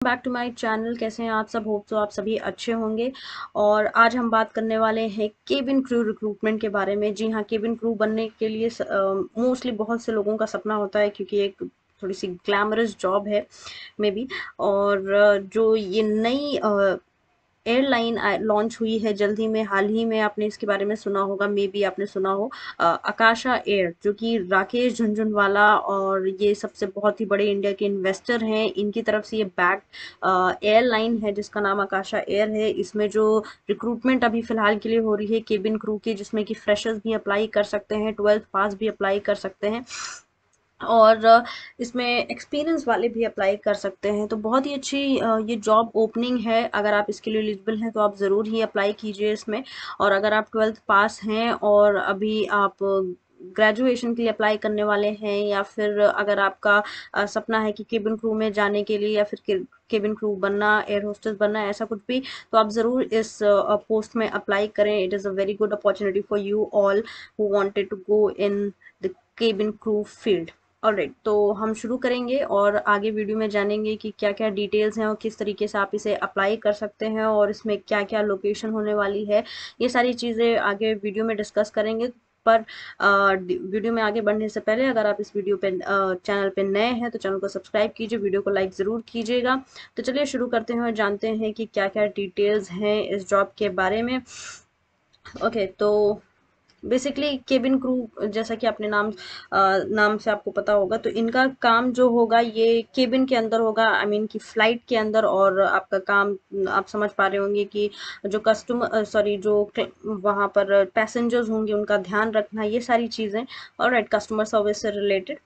Back to my channel. कैसे हैं आप सब? होप तो आप सभी अच्छे होंगे। और आज हम बात करने वाले हैं केबिन क्रू रिक्रूटमेंट के बारे में। जी हाँ, केबिन क्रू बनने के लिए मोस्टली बहुत से लोगों का सपना होता है, क्योंकि एक थोड़ी सी ग्लैमरस जॉब है मे बी। और जो ये नई एयरलाइन लॉन्च हुई है जल्द ही में, हाल ही में आपने इसके बारे में सुना होगा, मे बी आपने सुना हो, आकाशा एयर, जो कि राकेश झुनझुनवाला और ये सबसे बहुत ही बड़े इंडिया के इन्वेस्टर हैं, इनकी तरफ से ये बैक एयरलाइन है जिसका नाम आकाशा एयर है। इसमें जो रिक्रूटमेंट अभी फिलहाल के लिए हो रही है केबिन क्रू की, जिसमें कि फ्रेशर्स भी अप्लाई कर सकते हैं, 12th पास भी अप्लाई कर सकते हैं, और इसमें एक्सपीरियंस वाले भी अप्लाई कर सकते हैं। तो बहुत ही अच्छी ये जॉब ओपनिंग है। अगर आप इसके लिए एलिजिबल हैं तो आप ज़रूर ही अप्लाई कीजिए इसमें। और अगर आप 12th पास हैं और अभी आप ग्रेजुएशन के लिए अप्लाई करने वाले हैं, या फिर अगर आपका सपना है कि केबिन क्रू में जाने के लिए, या फिर केबिन क्रू बनना, एयर होस्टेस बनना, ऐसा कुछ भी, तो आप ज़रूर इस पोस्ट में अप्लाई करें। It is a very good opportunity for you all who wanted to go in the cabin crew field. Alright, तो हम शुरू करेंगे और आगे वीडियो में जानेंगे कि क्या क्या डिटेल्स हैं और किस तरीके से आप इसे अप्लाई कर सकते हैं, और इसमें क्या क्या लोकेशन होने वाली है। ये सारी चीज़ें आगे वीडियो में डिस्कस करेंगे। पर वीडियो में आगे बढ़ने से पहले, अगर आप इस वीडियो पे चैनल पे नए हैं तो चैनल को सब्सक्राइब कीजिए, वीडियो को लाइक ज़रूर कीजिएगा। तो चलिए शुरू करते हैं और जानते हैं कि क्या क्या डिटेल्स हैं इस जॉब के बारे में। ओके, तो बेसिकली केबिन क्रू, जैसा कि अपने नाम से आपको पता होगा, तो इनका काम जो होगा ये केबिन के अंदर होगा, आई मीन कि फ्लाइट के अंदर। और आपका काम, आप समझ पा रहे होंगे कि जो कस्टमर सॉरी जो वहाँ पर पैसेंजर्स होंगे उनका ध्यान रखना, ये सारी चीज़ें। ऑलराइट, कस्टमर सर्विस से रिलेटेड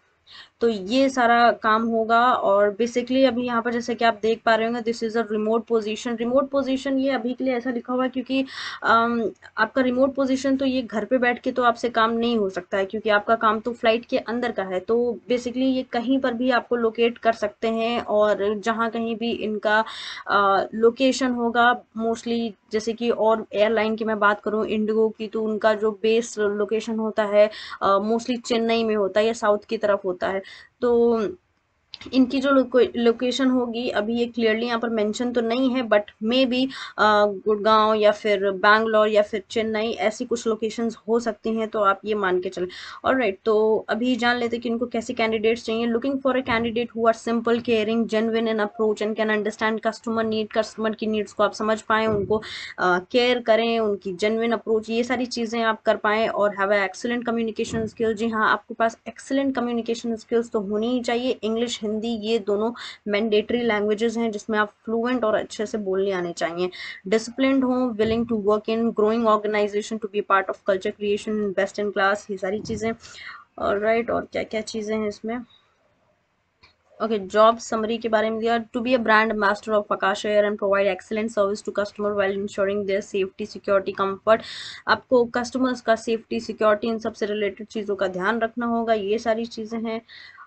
तो ये सारा काम होगा। और बेसिकली अभी यहाँ पर जैसे कि आप देख पा रहे होंगे, this is a remote position. Remote position ये अभी के लिए ऐसा लिखा हुआ है क्योंकि आपका रिमोट पोजीशन, तो ये घर पे बैठ के तो आपसे काम नहीं हो सकता है, क्योंकि आपका काम तो फ्लाइट के अंदर का है। तो बेसिकली ये कहीं पर भी आपको लोकेट कर सकते हैं, और जहाँ कहीं भी इनका लोकेशन होगा मोस्टली, जैसे कि और एयरलाइन की मैं बात करूँ, इंडिगो की, तो उनका जो बेस लोकेशन होता है मोस्टली चेन्नई में होता है या साउथ की तरफ होता है। तो इनकी जो लोकेशन होगी, अभी ये क्लियरली यहाँ पर मेंशन तो नहीं है, बट मे बी गुड़गांव या फिर बैंगलोर या फिर चेन्नई, ऐसी कुछ लोकेशंस हो सकती हैं, तो आप ये मान के चलें। ऑलराइट, तो अभी जान लेते हैं कि इनको कैसे कैंडिडेट्स चाहिए। Looking for a candidate who are simple, caring, genuine in approach and can understand customer need. Customer की नीड्स को आप समझ पाएं, उनको केयर करें, उनकी जेन्युइन अप्रोच, ये सारी चीज़ें आप कर पाएं। और have a excellent communication skills. जी हाँ, आपके पास एक्सीलेंट कम्युनिकेशन स्किल्स तो होनी ही चाहिए। इंग्लिश, हिंदी, ये दोनों मैंडेटरी लैंग्वेजेस हैं जिसमें आप फ्लुएंट और अच्छे से बोलने आने चाहिए। डिसिप्लिन्ड हो, willing to work in growing organisation, to be part of culture creation, best in class, ये सारी चीज़ें। ऑलराइट, और क्या क्या चीज़ें हैं इसमें। ओके, जॉब समरी के बारे में दिया, to be a brand ambassador of Akasa air and provide excellent service to customer while ensuring their safety, security, comfort. आपको कस्टमर्स का सेफ्टी, सिक्योरिटी, इन सबसे रिलेटेड चीज़ों का ध्यान रखना होगा, ये सारी चीज़ें हैं।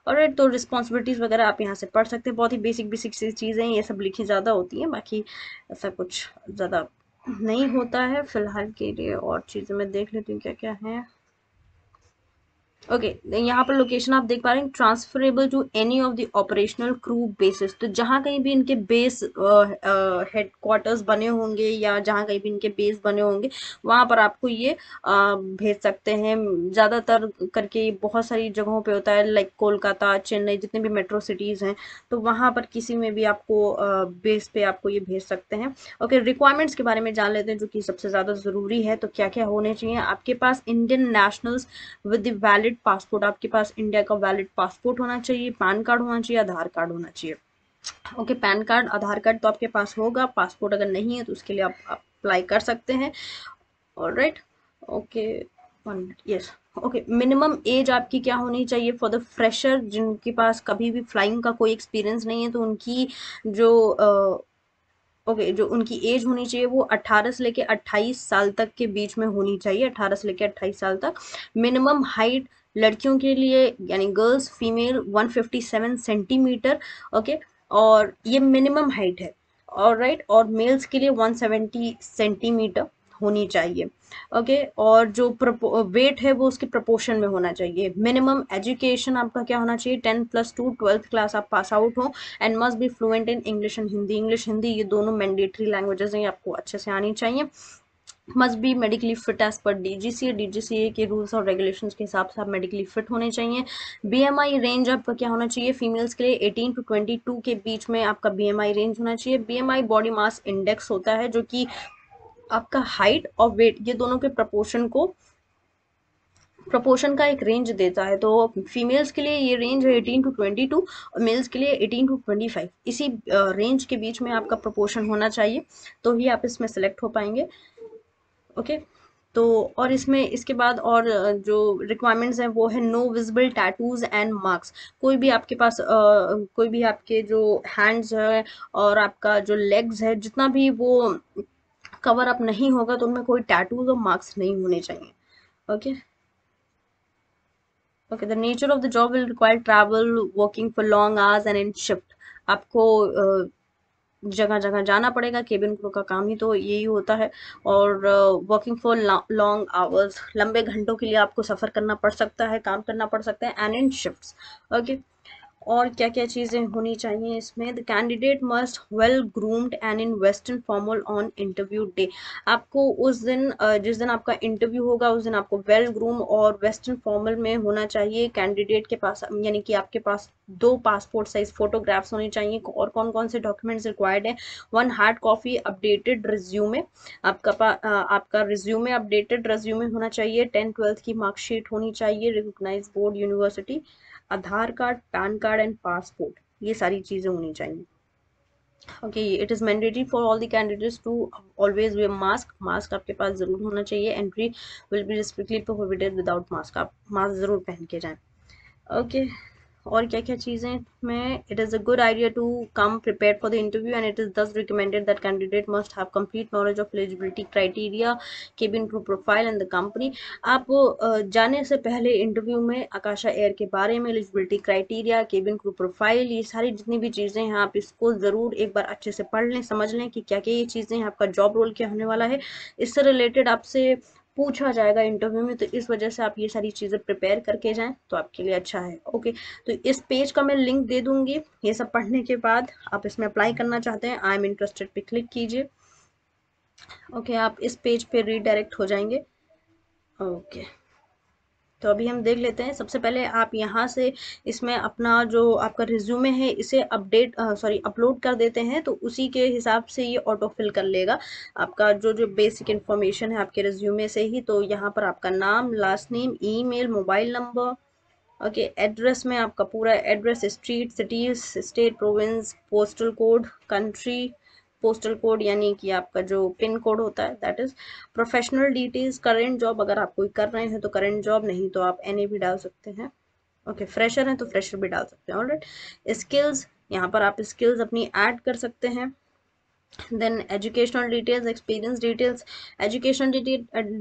और तो रिस्पॉन्सिबिलिटीज़ वगैरह आप यहाँ से पढ़ सकते हैं, बहुत ही बेसिक बेसिक सी चीज़ें, ये सब लिखी ज़्यादा होती हैं, बाकी ऐसा कुछ ज़्यादा नहीं होता है फिलहाल के लिए। और चीज़ें मैं देख लेती हूँ क्या क्या है। ओके, यहाँ पर लोकेशन आप देख पा रहे हैं, transferable to any of the operational crew basis. तो जहाँ कहीं भी इनके बेस हेडक्वार्टर्स बने होंगे, या जहाँ कहीं भी इनके बेस बने होंगे, वहाँ पर आपको ये भेज सकते हैं। ज़्यादातर करके बहुत सारी जगहों पे होता है, लाइक कोलकाता, चेन्नई, जितने भी मेट्रो सिटीज़ हैं, तो वहाँ पर किसी में भी आपको बेस पे आपको ये भेज सकते हैं। ओके, रिक्वायरमेंट्स के बारे में जान लेते हैं, जो कि सबसे ज़्यादा ज़रूरी है। तो क्या क्या होने चाहिए आपके पास? Indian nationals with valid passport, आपके पास इंडिया का वैलिड पासपोर्ट होना चाहिए, पैन कार्ड होना चाहिए, आधार कार्ड होना चाहिए। ओके, पैन कार्ड, आधार कार्ड तो आपके पास होगा, पासपोर्ट अगर नहीं है तो उसके लिए आप अप्लाई कर सकते हैं। Alright, okay, yes. Okay, minimum age आपकी क्या होनी चाहिए फॉर द फ्रेशर, जिनके पास कभी भी फ्लाइंग का कोई एक्सपीरियंस नहीं है, तो उनकी जो ओके, जो उनकी एज होनी चाहिए वो 18 से लेके 28 साल तक के बीच में होनी चाहिए, 18 से लेके 28 साल तक। मिनिमम हाइट लड़कियों के लिए, यानी गर्ल्स फीमेल, 157 सेंटीमीटर। ओके, और ये मिनिमम हाइट है। ऑलराइट, और मेल्स के लिए 170 सेंटीमीटर होनी चाहिए। ओके, और जो वेट है वो उसके प्रपोर्शन में होना चाहिए। मिनिमम एजुकेशन आपका क्या होना चाहिए, 10+2 12th क्लास आप पास आउट हो, and must be fluent in English and Hindi. English Hindi ये दोनों मैंडेटरी लैंग्वेजेस हैं, ये आपको अच्छे से आनी चाहिए। Must be medically fit as per DGCA, DGCA के रूल्स और रेगुलेशंस के हिसाब से आप मेडिकली फिट होने चाहिए। बीएमआई रेंज आपका क्या होना चाहिए, फीमेल्स के लिए 18 to 22 के बीच में आपका बीएमआई रेंज होना चाहिए। बीएमआई बॉडी मास इंडेक्स होता है जो कि आपका हाइट और वेट ये दोनों के प्रपोर्शन का एक रेंज देता है। तो फीमेल्स के लिए ये रेंज है 18 to 22 और मेल्स के लिए 18 to 25। इसी रेंज के बीच में आपका प्रपोर्शन होना चाहिए, तो ही आप इसमें सेलेक्ट हो पाएंगे। ओके, तो और इसमें इसके बाद और जो रिक्वायरमेंट्स हैं वो है no visible tattoos and marks. कोई भी आपके पास कोई भी आपके जो हैंड्स है और आपका जो लेग्स है जितना भी वो कवर अप नहीं होगा तो उनमें कोई टैटूज और मार्क्स नहीं होने चाहिए। Okay, okay, the nature of the job will require travel, working for long hours and in shift. आपको जगह जगह जाना पड़ेगा, केबिन क्रू का काम ही तो यही होता है। और वर्किंग फॉर लॉन्ग आवर्स, लंबे घंटों के लिए आपको सफर करना पड़ सकता है, काम करना पड़ सकता है, एंड इन शिफ्ट्स। ओके, और क्या क्या चीज़ें होनी चाहिए इसमें, the candidate must well groomed and in western formal on interview day. आपको उस दिन जिस दिन आपका इंटरव्यू होगा उस दिन आपको वेल ग्रूम और वेस्टर्न फॉर्मल में होना चाहिए। कैंडिडेट के पास यानी कि आपके पास 2 पासपोर्ट साइज फोटोग्राफ्स होनी चाहिए। और कौन कौन से डॉक्यूमेंट्स रिक्वायर्ड है, 1 हार्ड कॉपी अपडेटेड रिज्यूमे, आपका रिज्यूमे अपडेटेड रिज्यूमे होना चाहिए। 10th-12th की मार्कशीट होनी चाहिए, recognised board university, Aadhaar card, PAN card and passport, ये सारी चीजें होनी चाहिए। Okay, it is mandatory for all the candidates to always wear mask. Mask आपके पास जरूर होना चाहिए। Entry will be strictly prohibited without mask, आप मास्क जरूर पहन के जाएं। ओके, और क्या क्या चीज़ें में, it is a good idea to come prepared for the interview and it is thus recommended that candidate must have complete knowledge of eligibility criteria, cabin crew profile and the company. आप जाने से पहले interview में आकाशा air के बारे में, eligibility criteria, cabin crew profile, ये सारी जितनी भी चीज़ें हैं आप इसको ज़रूर एक बार अच्छे से पढ़ लें, समझ लें कि क्या क्या ये चीज़ें हैं, आपका जॉब रोल क्या होने वाला है। इससे रिलेटेड आपसे पूछा जाएगा इंटरव्यू में, तो इस वजह से आप ये सारी चीज़ें प्रिपेयर करके जाएं तो आपके लिए अच्छा है। ओके, तो इस पेज का मैं लिंक दे दूंगी। ये सब पढ़ने के बाद आप इसमें अप्लाई करना चाहते हैं, आई एम इंटरेस्टेड पे क्लिक कीजिए। ओके, आप इस पेज पे रीडायरेक्ट हो जाएंगे। ओके, तो अभी हम देख लेते हैं। सबसे पहले आप यहाँ से इसमें अपना जो आपका रिज्यूमे है इसे अपलोड कर देते हैं, तो उसी के हिसाब से ये ऑटो फिल कर लेगा आपका जो जो बेसिक इन्फॉर्मेशन है आपके रिज्यूमे से ही। तो यहाँ पर आपका नाम, last name, email, mobile number. Okay, address में आपका पूरा address, street, cities, state, province, postal code, country, postal code यानी कि आपका जो पिन कोड होता है that is. Professional details, current job अगर आप कोई कर रहे हैं तो करंट जॉब, नहीं तो आप एनए भी डाल सकते हैं। ओके, फ्रेशर हैं तो फ्रेशर भी डाल सकते हैं। ऑलराइट, स्किल्स, यहाँ पर आप स्किल्स अपनी ऐड कर सकते हैं। Then educational details, experience details, educational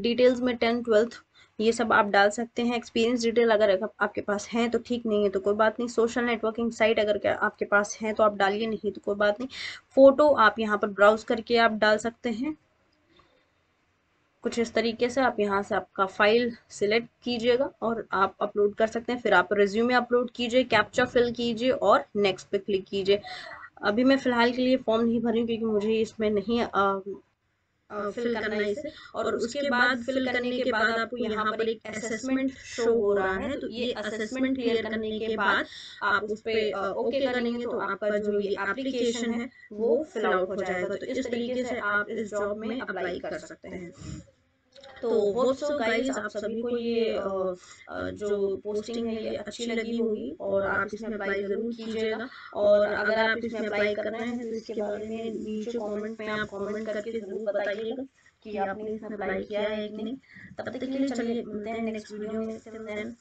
details में 10th-12th ये सब आप डाल सकते हैं। एक्सपीरियंस डिटेल अगर आपके पास है तो ठीक, नहीं है तो कोई बात नहीं। सोशल नेटवर्किंग साइट अगर आपके पास है तो आप डालिए, नहीं तो कोई बात नहीं। फोटो आप यहाँ पर ब्राउज करके आप डाल सकते हैं। कुछ इस तरीके से आप यहाँ से आपका फाइल सिलेक्ट कीजिएगा और आप अपलोड कर सकते हैं। फिर आप रिज्यूमे अपलोड कीजिए, कैप्चा फिल कीजिए और नेक्स्ट पे क्लिक कीजिए। अभी मैं फिलहाल के लिए फॉर्म नहीं भरी क्योंकि मुझे इसमें नहीं फिल करना है इसे। और उसके बाद फिल करने के बाद आपको यहाँ पर एक असेसमेंट शो हो रहा है, तो ये असेसमेंट क्लियर करने के बाद आप उस पर ओके करेंगे तो आपका जो ये एप्लीकेशन है वो फिल आउट हो जाएगा। तो इस तरीके से आप इस जॉब में अप्लाई कर सकते हैं। तो होप सो गाइस आप सभी को ये जो पोस्टिंग है ये अच्छी लगी होगी और आप इसमें अप्लाई जरूर कीजिएगा। और अगर आप इसमें अप्लाई कर रहे हैं तो इसके बारे में नीचे कमेंट में आप कमेंट करके जरूर बताइएगा कि आपने इसमें अप्लाई किया है कि नहीं। तब तक के लिए चलिए मिलते हैं नेक्स्ट वीडियो में।